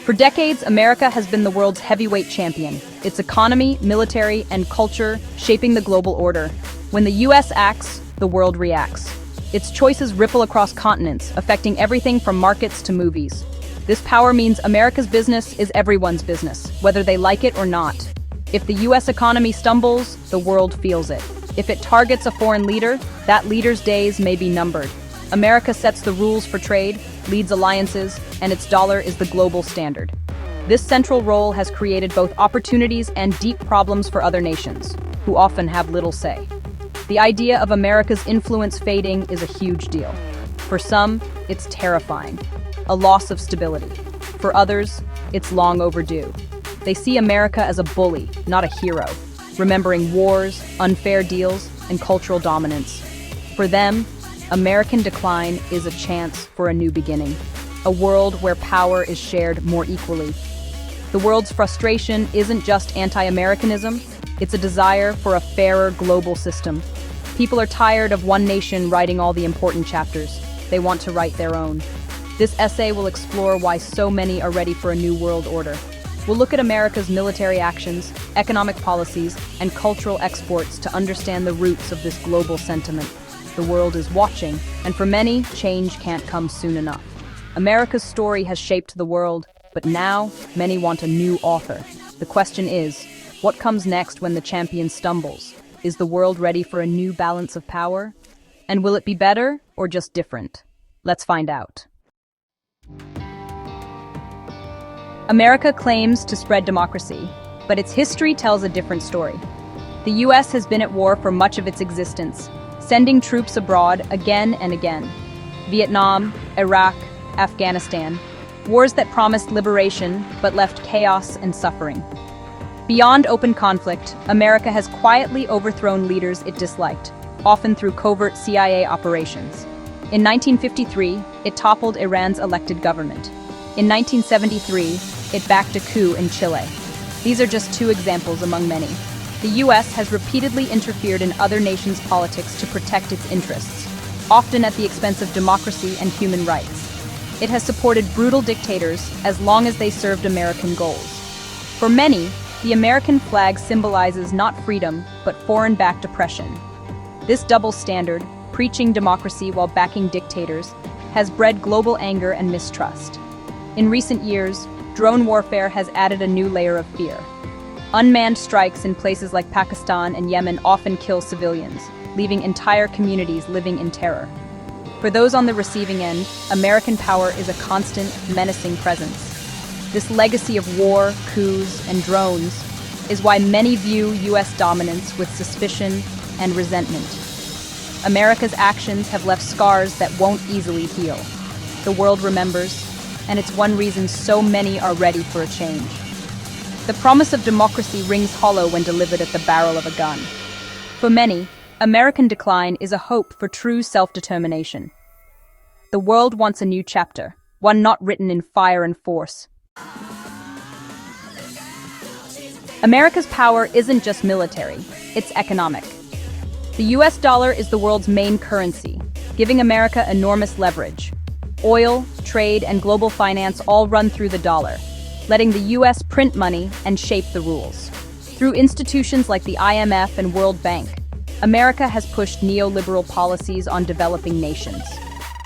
For decades, America has been the world's heavyweight champion, its economy, military, and culture shaping the global order. When the US acts, the world reacts. Its choices ripple across continents, affecting everything from markets to movies. This power means America's business is everyone's business, whether they like it or not. If the US economy stumbles, the world feels it. If it targets a foreign leader, that leader's days may be numbered. America sets the rules for trade, leads alliances, and its dollar is the global standard. This central role has created both opportunities and deep problems for other nations, who often have little say. The idea of America's influence fading is a huge deal. For some, it's terrifying, a loss of stability. For others, it's long overdue. They see America as a bully, not a hero, remembering wars, unfair deals, and cultural dominance. For them, American decline is a chance for a new beginning, a world where power is shared more equally. The world's frustration isn't just anti-Americanism, it's a desire for a fairer global system. People are tired of one nation writing all the important chapters. They want to write their own. This essay will explore why so many are ready for a new world order. We'll look at America's military actions, economic policies, and cultural exports to understand the roots of this global sentiment. The world is watching, and for many, change can't come soon enough. America's story has shaped the world, but now many want a new author. The question is, what comes next when the champion stumbles? Is the world ready for a new balance of power? And will it be better or just different? Let's find out. America claims to spread democracy, but its history tells a different story. The US has been at war for much of its existence, sending troops abroad again and again. Vietnam, Iraq, Afghanistan, wars that promised liberation but left chaos and suffering. Beyond open conflict, America has quietly overthrown leaders it disliked, often through covert CIA operations. In 1953, it toppled Iran's elected government. In 1973, it backed a coup in Chile. These are just two examples among many. The US has repeatedly interfered in other nations' politics to protect its interests, often at the expense of democracy and human rights. It has supported brutal dictators as long as they served American goals. For many, the American flag symbolizes not freedom, but foreign-backed oppression. This double standard, preaching democracy while backing dictators, has bred global anger and mistrust. In recent years, drone warfare has added a new layer of fear. Unmanned strikes in places like Pakistan and Yemen often kill civilians, leaving entire communities living in terror. For those on the receiving end, American power is a constant, menacing presence. This legacy of war, coups, and drones is why many view US dominance with suspicion and resentment. America's actions have left scars that won't easily heal. The world remembers, and it's one reason so many are ready for a change. The promise of democracy rings hollow when delivered at the barrel of a gun. For many, American decline is a hope for true self-determination. The world wants a new chapter, one not written in fire and force. America's power isn't just military, it's economic. The US dollar is the world's main currency, giving America enormous leverage. Oil, trade, and global finance all run through the dollar, letting the US print money and shape the rules. Through institutions like the IMF and World Bank, America has pushed neoliberal policies on developing nations.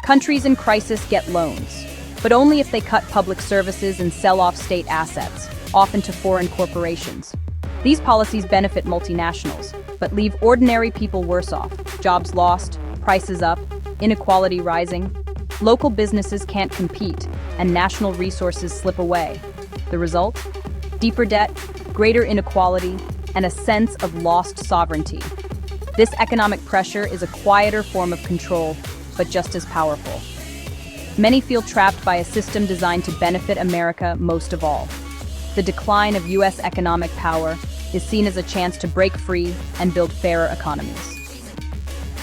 Countries in crisis get loans, but only if they cut public services and sell off state assets, often to foreign corporations. These policies benefit multinationals, but leave ordinary people worse off. Jobs lost, prices up, inequality rising. Local businesses can't compete, and national resources slip away. The result? Deeper debt, greater inequality, and a sense of lost sovereignty. This economic pressure is a quieter form of control, but just as powerful. Many feel trapped by a system designed to benefit America most of all. The decline of US economic power is seen as a chance to break free and build fairer economies.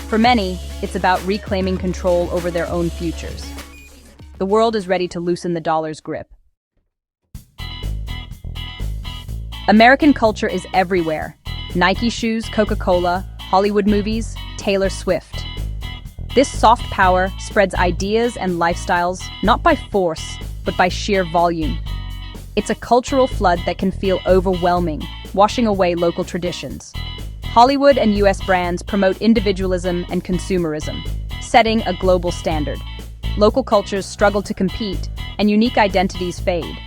For many, it's about reclaiming control over their own futures. The world is ready to loosen the dollar's grip. American culture is everywhere. Nike shoes, Coca-Cola, Hollywood movies, Taylor Swift. This soft power spreads ideas and lifestyles not by force, but by sheer volume. It's a cultural flood that can feel overwhelming, washing away local traditions. Hollywood and US brands promote individualism and consumerism, setting a global standard. Local cultures struggle to compete, and unique identities fade.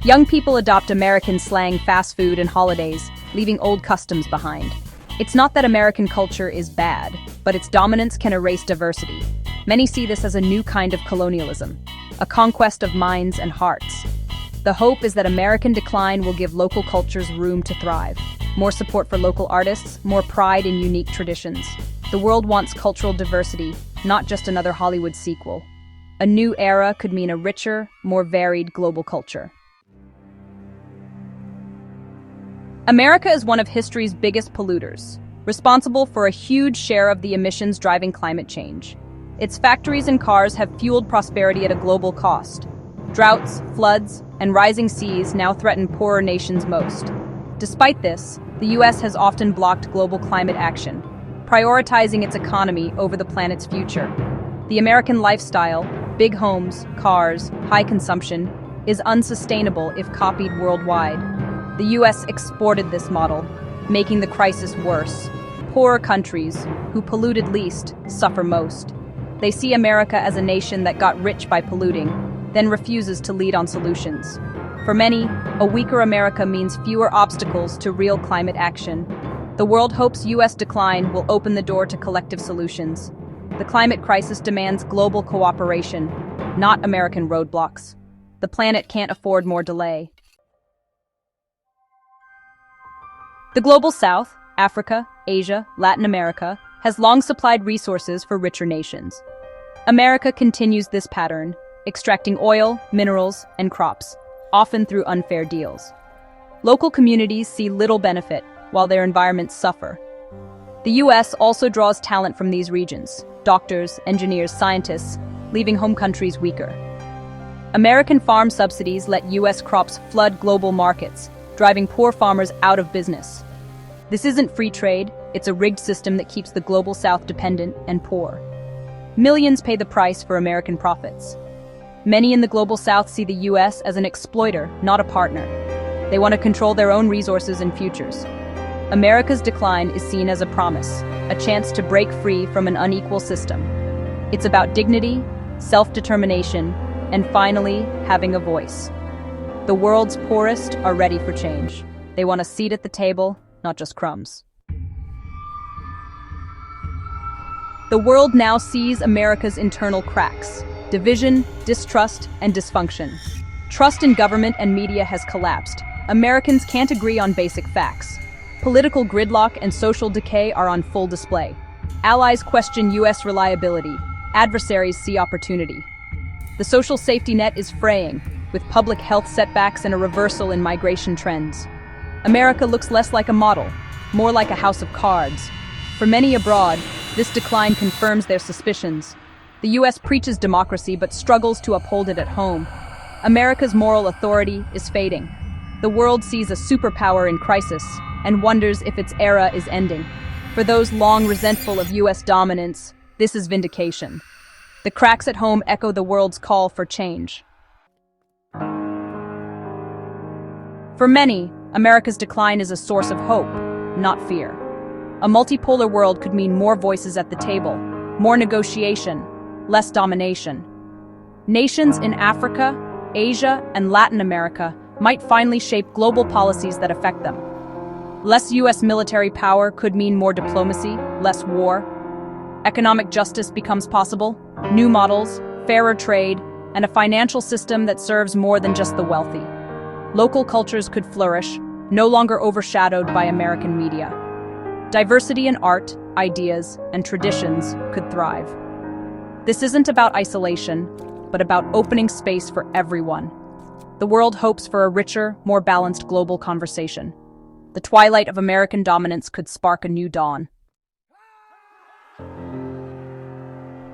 Young people adopt American slang, fast food, and holidays, leaving old customs behind. It's not that American culture is bad, but its dominance can erase diversity. Many see this as a new kind of colonialism, a conquest of minds and hearts. The hope is that American decline will give local cultures room to thrive. More support for local artists, more pride in unique traditions. The world wants cultural diversity, not just another Hollywood sequel. A new era could mean a richer, more varied global culture. America is one of history's biggest polluters, responsible for a huge share of the emissions driving climate change. Its factories and cars have fueled prosperity at a global cost. Droughts, floods, and rising seas now threaten poorer nations most. Despite this, the US has often blocked global climate action, prioritizing its economy over the planet's future. The American lifestyle, big homes, cars, high consumption, is unsustainable if copied worldwide. The US exported this model, making the crisis worse. Poorer countries, who polluted least, suffer most. They see America as a nation that got rich by polluting, then refuses to lead on solutions. For many, a weaker America means fewer obstacles to real climate action. The world hopes US decline will open the door to collective solutions. The climate crisis demands global cooperation, not American roadblocks. The planet can't afford more delay. The Global South, Africa, Asia, Latin America, has long supplied resources for richer nations. America continues this pattern, extracting oil, minerals, and crops, often through unfair deals. Local communities see little benefit, while their environments suffer. The US also draws talent from these regions, doctors, engineers, scientists, leaving home countries weaker. American farm subsidies let US crops flood global markets, driving poor farmers out of business. This isn't free trade, it's a rigged system that keeps the Global South dependent and poor. Millions pay the price for American profits. Many in the Global South see the US as an exploiter, not a partner. They want to control their own resources and futures. America's decline is seen as a promise, a chance to break free from an unequal system. It's about dignity, self-determination, and finally, having a voice. The world's poorest are ready for change. They want a seat at the table, not just crumbs. The world now sees America's internal cracks: division, distrust, and dysfunction. Trust in government and media has collapsed. Americans can't agree on basic facts. Political gridlock and social decay are on full display. Allies question US reliability. Adversaries see opportunity. The social safety net is fraying, with public health setbacks and a reversal in migration trends. America looks less like a model, more like a house of cards. For many abroad, this decline confirms their suspicions. The US preaches democracy but struggles to uphold it at home. America's moral authority is fading. The world sees a superpower in crisis and wonders if its era is ending. For those long resentful of US dominance, this is vindication. The cracks at home echo the world's call for change. For many, America's decline is a source of hope, not fear. A multipolar world could mean more voices at the table, more negotiation, less domination. Nations in Africa, Asia, and Latin America might finally shape global policies that affect them. Less US military power could mean more diplomacy, less war. Economic justice becomes possible, new models, fairer trade, and a financial system that serves more than just the wealthy. Local cultures could flourish, no longer overshadowed by American media. Diversity in art, ideas, and traditions could thrive. This isn't about isolation, but about opening space for everyone. The world hopes for a richer, more balanced global conversation. The twilight of American dominance could spark a new dawn.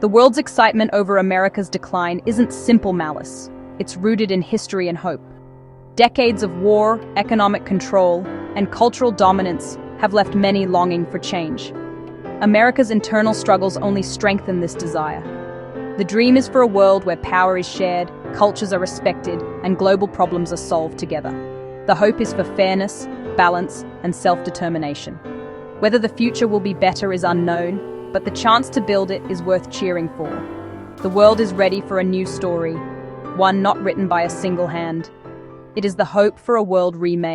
The world's excitement over America's decline isn't simple malice. It's rooted in history and hope. Decades of war, economic control, and cultural dominance have left many longing for change. America's internal struggles only strengthen this desire. The dream is for a world where power is shared, cultures are respected, and global problems are solved together. The hope is for fairness, balance, and self-determination. Whether the future will be better is unknown, but the chance to build it is worth cheering for. The world is ready for a new story, one not written by a single hand. It is the hope for a world remade.